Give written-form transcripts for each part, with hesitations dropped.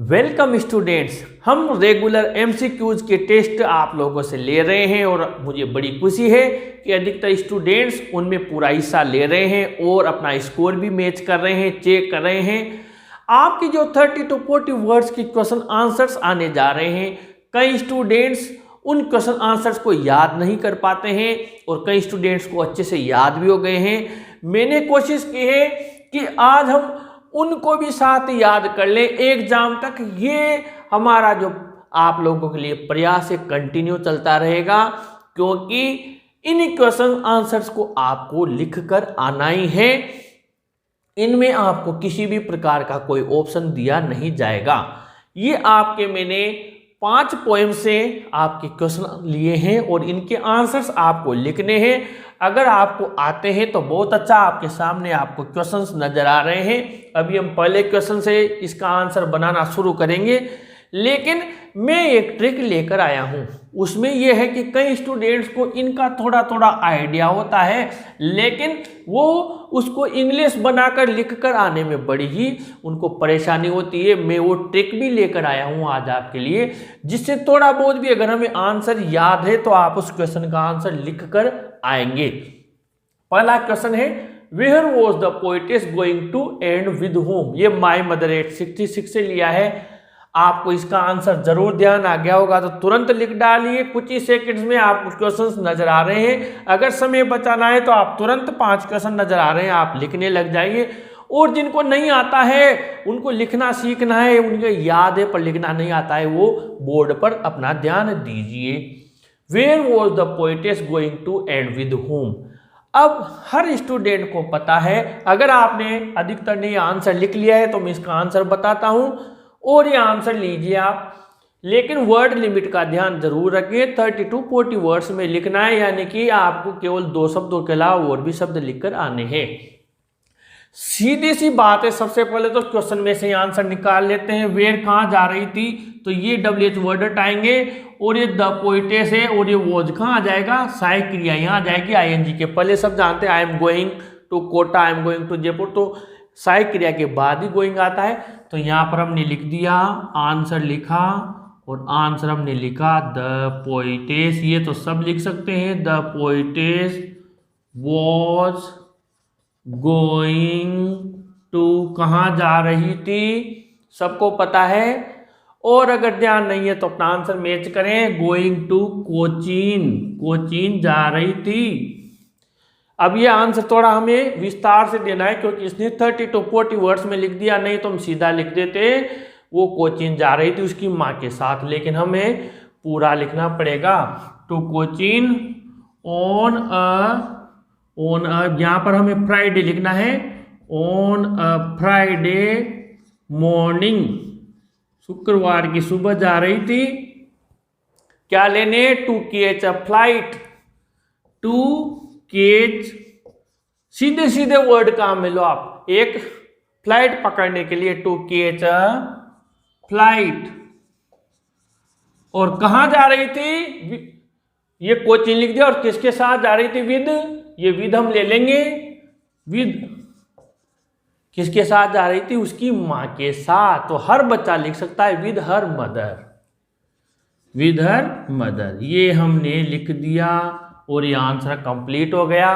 Welcome students, हम regular MCQs के test आप लोगों से ले रहे हैं और मुझे बड़ी खुशी है कि अधिकतर स्टूडेंट्स उनमें पूरा हिस्सा ले रहे हैं और अपना स्कोर भी मैच कर रहे हैं, चेक कर रहे हैं। आपकी जो 30 to 40 वर्ड्स की क्वेश्चन आंसर्स आने जा रहे हैं, कई स्टूडेंट्स उन क्वेश्चन आंसर्स को याद नहीं कर पाते हैं और कई स्टूडेंट्स को अच्छे से याद भी हो गए हैं। मैंने कोशिश की है कि आज हम उनको भी साथ याद कर ले एग्जाम तक। ये हमारा जो आप लोगों के लिए प्रयास है कंटिन्यू चलता रहेगा, क्योंकि इन क्वेश्चन आंसर्स को आपको लिखकर आना ही है। इनमें आपको किसी भी प्रकार का कोई ऑप्शन दिया नहीं जाएगा। ये आपके मैंने 5 पोएम से आपके क्वेश्चन लिए हैं और इनके आंसर्स आपको लिखने हैं। अगर आपको आते हैं तो बहुत अच्छा, आपके सामने आपको क्वेश्चंस नजर आ रहे हैं। अभी हम पहले क्वेश्चन से इसका आंसर बनाना शुरू करेंगे, लेकिन मैं एक ट्रिक लेकर आया हूं। उसमें यह है कि कई स्टूडेंट्स को इनका थोड़ा थोड़ा आइडिया होता है, लेकिन वो उसको इंग्लिश बनाकर लिखकर आने में बड़ी ही उनको परेशानी होती है। मैं वो ट्रिक भी लेकर आया हूं आज आपके लिए, जिससे थोड़ा बहुत भी अगर हमें आंसर याद है तो आप उस क्वेश्चन का आंसर लिखकर आएंगे। पहला क्वेश्चन है, where was the poetess going to and with whom. ये माई मदर 866 से लिया है। आपको इसका आंसर जरूर ध्यान आ गया होगा तो तुरंत लिख डालिए। कुछ ही सेकंड्स में आपको क्वेश्चंस नजर आ रहे हैं। अगर समय बचाना है तो आप तुरंत 5 क्वेश्चन नजर आ रहे हैं, आप लिखने लग जाइए। और जिनको नहीं आता है उनको लिखना सीखना है, उनको याद है पर लिखना नहीं आता है, वो बोर्ड पर अपना ध्यान दीजिए। Where was the poetess going to and with whom. अब हर स्टूडेंट को पता है, अगर आपने अधिकतर ने आंसर लिख लिया है तो मैं इसका आंसर बताता हूं और ये आंसर लीजिए आप। लेकिन वर्ड लिमिट का ध्यान जरूर रखिए, 30 to 40 वर्ड्स में लिखना है, यानी कि आपको केवल 2 शब्दों के अलावा और भी शब्द लिखकर आने हैं। सीधी सी बात है, सबसे पहले तो क्वेश्चन में से आंसर निकाल लेते हैं। वेयर कहाँ जा रही थी, तो ये WH वर्ड हटाएंगे और ये द पोएटेस है और ये वॉज कहाँ आ जाएगा, सहायक क्रिया यहाँ आ जाएगी ING के पहले। सब जानते हैं I am going to Kota, I am going to Jaipur, तो सहायक क्रिया के बाद ही गोइंग आता है। तो यहाँ पर हमने लिख दिया, आंसर लिखा और आंसर हमने लिखा द पोएटेस। ये तो सब लिख सकते हैं, the poetess was going to, कहाँ जा रही थी, सबको पता है। और अगर ध्यान नहीं है तो अपना आंसर मैच करें, गोइंग टू कोचीन, कोचीन जा रही थी। अब ये आंसर थोड़ा हमें विस्तार से देना है, क्योंकि इसने 30 to 40 वर्ड्स में लिख दिया, नहीं तो हम सीधा लिख देते वो कोचीन जा रही थी उसकी माँ के साथ, लेकिन हमें पूरा लिखना पड़ेगा। टू कोचीन ऑन अ यहाँ पर हमें फ्राइडे लिखना है, ऑन अ फ्राइडे मॉर्निंग, शुक्रवार की सुबह जा रही थी। क्या लेने, to catch a flight, to catch, सीधे सीधे वर्ड काम में लो आप, एक फ्लाइट पकड़ने के लिए टू कैच अ फ्लाइट। और कहां जा रही थी, ये कोचिंग लिख दिया और किसके साथ जा रही थी, विद, ये विद हम ले लेंगे, विद किसके साथ जा रही थी, उसकी मां के साथ। तो हर बच्चा लिख सकता है with her mother, with her mother. ये हमने लिख दिया और ये आंसर कंप्लीट हो गया।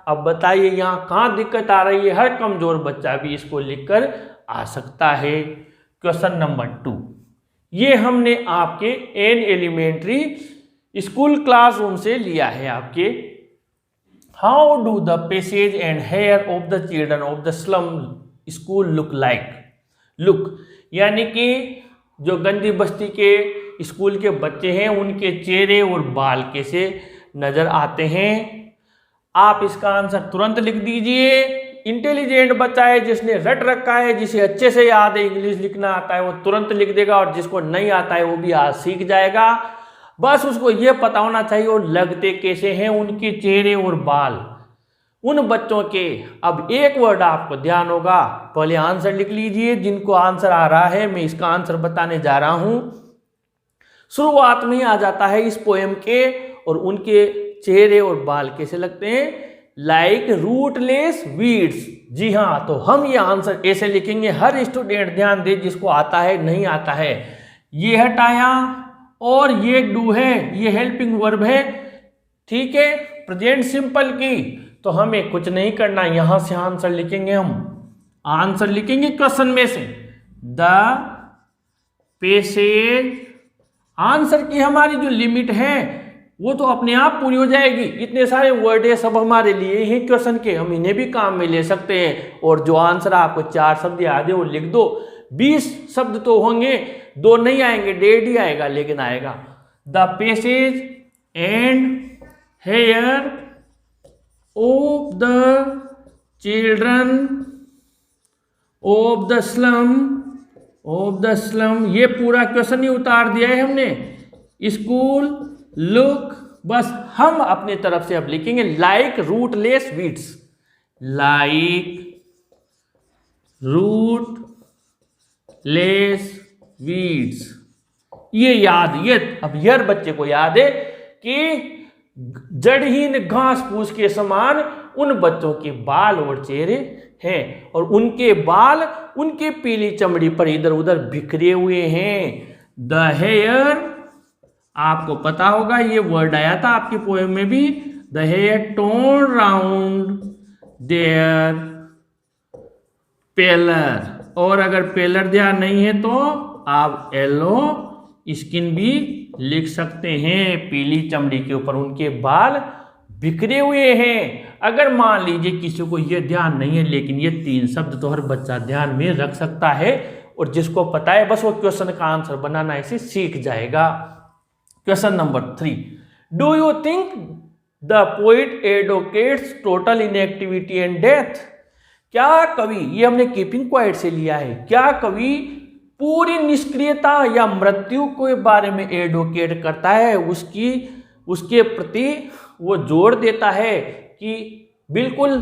अब बताइए यहाँ कहाँ दिक्कत आ रही है, हर कमजोर बच्चा भी इसको लिखकर आ सकता है। क्वेश्चन नंबर 2, ये हमने आपके एन एलिमेंट्री स्कूल क्लासरूम से लिया है आपके। How do the faces and hair of the children of the slum school look like. Look यानी कि जो गंदी बस्ती के स्कूल के बच्चे हैं उनके चेहरे और बाल कैसे नजर आते हैं। आप इसका आंसर तुरंत लिख दीजिए। इंटेलिजेंट बच्चा है, जिसने रट रखा है, जिसे अच्छे से याद है, इंग्लिश लिखना आता है, वो तुरंत लिख देगा, और जिसको नहीं आता है वो भी आज सीख जाएगा। बस उसको ये पता होना चाहिए वो लगते कैसे हैं, उनके चेहरे और बाल उन बच्चों के। अब एक वर्ड आपको ध्यान होगा, पहले आंसर लिख लीजिए। जिनको आंसर आ रहा है, मैं इसका आंसर बताने जा रहा हूं। शुरुआत में ही आ जाता है इस पोएम के, और उनके चेहरे और बाल कैसे लगते हैं, लाइक रूटलेस वीड्स, जी हाँ, तो हम ये आंसर ऐसे लिखेंगे। हर स्टूडेंट ध्यान दे जिसको आता है नहीं आता है, ये हटाया और ये डू है, ये हेल्पिंग वर्ब है, ठीक है, प्रेजेंट सिंपल की, तो हमें कुछ नहीं करना, यहां से आंसर लिखेंगे। हम आंसर लिखेंगे क्वेश्चन में से द पैसेज। आंसर की हमारी जो लिमिट है वो तो अपने आप पूरी हो जाएगी। इतने सारे वर्ड है, सब हमारे लिए ही क्वेश्चन के, हम इन्हें भी काम में ले सकते हैं। और जो आंसर आपको 4 शब्द याद है वो लिख दो। 20 शब्द तो होंगे, 2 नहीं आएंगे, 1.5 ही आएगा, लेकिन आएगा। The faces and hair of the children of the slum, ये पूरा क्वेश्चन ही उतार दिया है हमने। स्कूल लुक, बस हम अपने तरफ से अब लिखेंगे like rootless weeds, like rootless weeds. ये याद, ये अब हर बच्चे को याद है कि जड़हीन घास फूस के समान उन बच्चों के बाल और चेहरे हैं, और उनके बाल उनके पीली चमड़ी पर इधर उधर बिखरे हुए हैं। द हेयर, आपको पता होगा ये वर्ड आया था आपकी पोएम में भी, the hair torn round their pallor, और अगर पेलर ध्यान नहीं है तो आप येलो स्किन भी लिख सकते हैं, पीली चमड़ी के ऊपर उनके बाल बिखरे हुए हैं। अगर मान लीजिए किसी को ये ध्यान नहीं है, लेकिन ये 3 शब्द तो हर बच्चा ध्यान में रख सकता है, और जिसको पता है बस वो क्वेश्चन का आंसर बनाना ऐसे सीख जाएगा। Question number 3, do you think the poet advocates total inactivity and death? क्या कवि, ये हमने कीपिंग क्वाइट से लिया है, क्या कवि पूरी निष्क्रियता या मृत्यु के बारे में एडवोकेट करता है, उसके प्रति वो जोर देता है कि बिल्कुल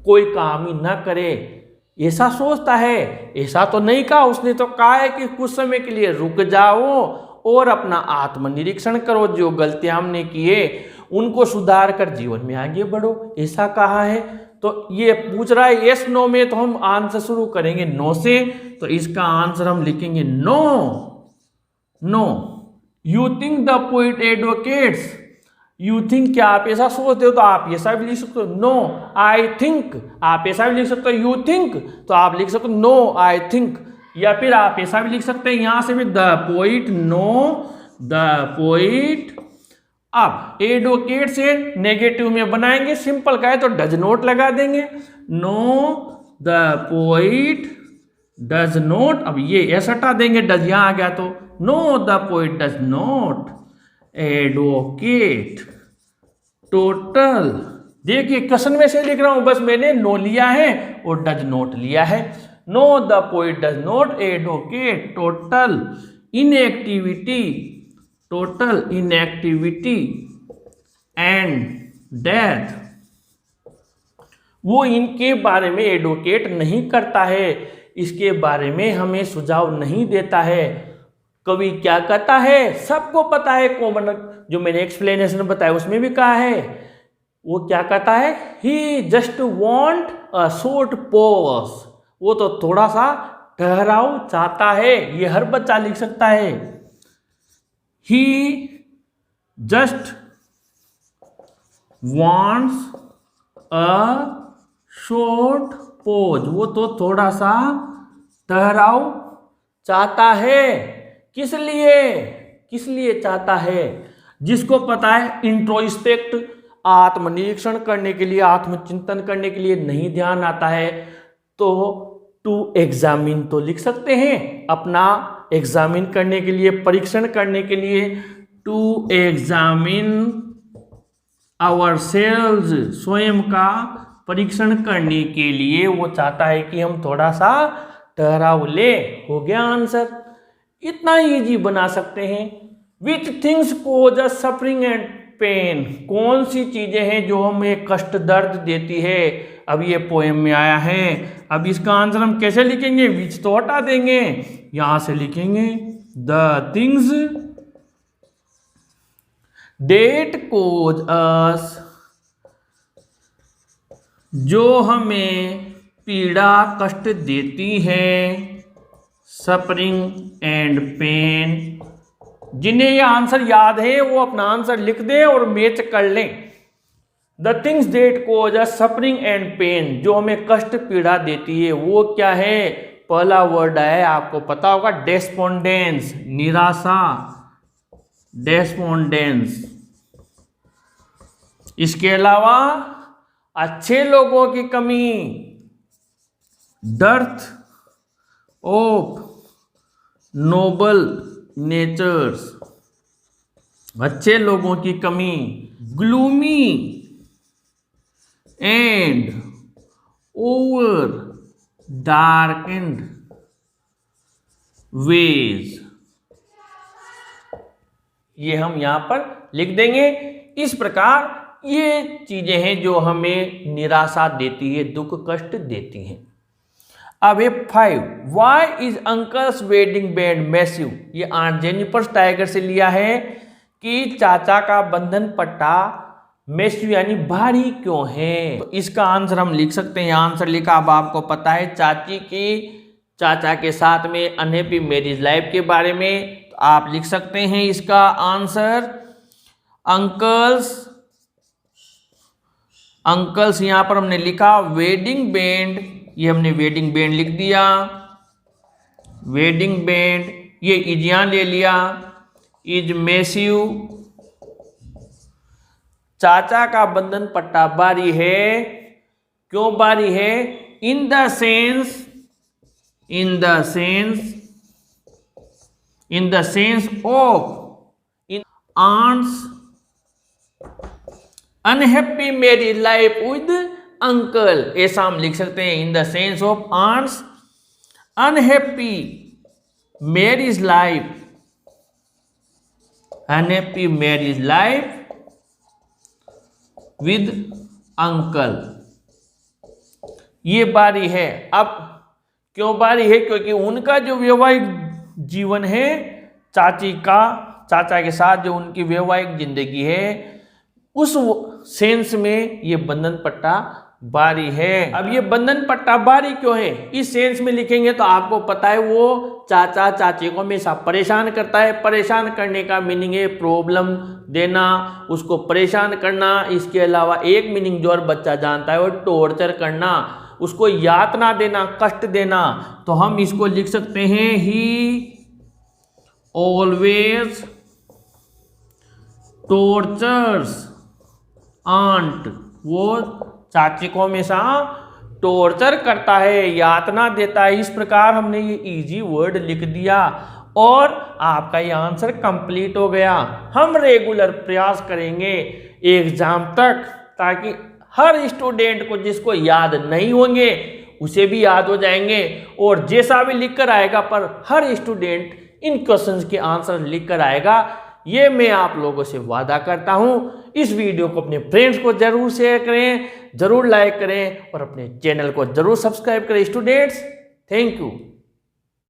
कोई काम ही ना करे, ऐसा सोचता है? ऐसा तो नहीं कहा उसने, तो कहा है कि कुछ समय के लिए रुक जाओ और अपना आत्मनिरीक्षण करो, जो गलतियां हमने किए उनको सुधार कर जीवन में आगे बढ़ो, ऐसा कहा है। तो ये पूछ रहा है यस नो में, तो हम आंसर शुरू करेंगे नो से, तो इसका आंसर हम लिखेंगे no. No, you think the poet advocates, you think, क्या आप ऐसा सोचते हो? तो आप ऐसा भी लिख सकते हो नो आई थिंक, आप ऐसा भी लिख सकते हो यू थिंक, तो आप लिख सकते हो नो आई थिंक, या फिर आप ऐसा भी लिख सकते हैं यहां से भी the poet, know the poet. अब एडवोकेट से नेगेटिव में बनाएंगे, सिंपल का है तो डज नॉट लगा देंगे, know the poet does not, अब ये एस हटा देंगे, डज यहां आ गया तो know the poet does not advocate total. देखिए क्वेश्चन में से लिख रहा हूं, बस मैंने नो लिया है और डज नॉट लिया है। Know the poet does not advocate total inactivity and death, वो इनके बारे में एडवोकेट नहीं करता है, इसके बारे में हमें सुझाव नहीं देता है। कवि क्या कहता है, सबको पता है, कॉमन जो मैंने एक्सप्लेनेशन बताया उसमें भी कहा है, वो क्या कहता है, he just want a short pause, वो तो थोड़ा सा ठहराव चाहता है, ये हर बच्चा लिख सकता है। He just wants a short pause, वो तो थोड़ा सा ठहराव चाहता है। किस लिए चाहता है? जिसको पता है इंट्रोस्पेक्ट, आत्मनिरीक्षण करने के लिए, आत्मचिंतन करने के लिए नहीं ध्यान आता है, तो टू एग्जामिन तो लिख सकते हैं, अपना एग्जामिन करने के लिए, परीक्षण करने के लिए, टू एग्जामिन आवरसेल्व्स, स्वयं का परीक्षण करने के लिए वो चाहता है कि हम थोड़ा सा ठहराव ले। हो गया आंसर, इतना इजी बना सकते हैं। Which things cause us suffering and pain, कौन सी चीजें हैं जो हमें कष्ट दर्द देती है? अब ये पोएम में आया है। अब इसका आंसर हम कैसे लिखेंगे? विच तो हटा देंगे, यहां से लिखेंगे द थिंग्स डेट कोज अस, जो हमें पीड़ा कष्ट देती है, सफरिंग एंड पेन। जिन्हें ये आंसर याद है वो अपना आंसर लिख दें और मैच कर लें। The things that cause a suffering and pain, जो हमें कष्ट पीड़ा देती है वो क्या है? पहला वर्ड है, आपको पता होगा, डेस्पोंडेंस, निराशा, डेस्पोंडेंस। इसके अलावा अच्छे लोगों की कमी, डर्थ ऑफ नोबल नेचर्स, अच्छे लोगों की कमी, gloomy and over darkened ways. ये हम यहां पर लिख देंगे। इस प्रकार ये चीजें हैं जो हमें निराशा देती है, दुख कष्ट देती हैं। अब ये 5, why is uncle's wedding band massive. ये आंट जेनिफर टाइगर से लिया है कि चाचा का बंधन पट्टा मैसिव यानी भारी क्यों है। तो इसका आंसर हम लिख सकते हैं, आंसर लिखा। अब आपको पता है चाची की चाचा के साथ में अनहैप्पी मैरिज लाइफ के बारे में, तो आप लिख सकते हैं इसका आंसर अंकल्स यहां पर हमने लिखा वेडिंग बैंड, ये हमने वेडिंग बैंड लिख दिया, वेडिंग बैंड। ये इज यहां ले लिया, इज मैसिव। चाचा का बंधन पट्टा भारी है, क्यों भारी है? In the sense of in aunt's unhappy marriage life with uncle, ऐसा हम लिख सकते हैं। In the sense of aunt's unhappy marriage life, unhappy marriage life with uncle. ये बारी है। अब क्यों बारी है? क्योंकि उनका जो वैवाहिक जीवन है, चाचा के साथ जो उनकी वैवाहिक जिंदगी है, उस सेंस में ये बंधन पट्टा बारी है। अब ये बंधन पट्टा बारी क्यों है? इस सेंस में लिखेंगे तो आपको पता है वो चाचा चाची को हमेशा परेशान करता है। परेशान करने का मीनिंग है प्रॉब्लम देना, उसको परेशान करना। इसके अलावा एक मीनिंग जो और बच्चा जानता है वो टॉर्चर करना, उसको यातना देना, कष्ट देना। तो हम इसको लिख सकते हैं ही ऑलवेज टॉर्चर्स आंट, वो चाची को हमेशा टॉर्चर करता है, यातना देता है। इस प्रकार हमने ये इजी वर्ड लिख दिया और आपका ये आंसर कंप्लीट हो गया। हम रेगुलर प्रयास करेंगे एग्जाम तक, ताकि हर स्टूडेंट को जिसको याद नहीं होंगे उसे भी याद हो जाएंगे, और जैसा भी लिख कर आएगा पर हर स्टूडेंट इन क्वेश्चंस के आंसर लिख कर आएगा, ये मैं आप लोगों से वादा करता हूं। इस वीडियो को अपने फ्रेंड्स को जरूर शेयर करें, जरूर लाइक करें और अपने चैनल को जरूर सब्सक्राइब करें स्टूडेंट्स। Thank you.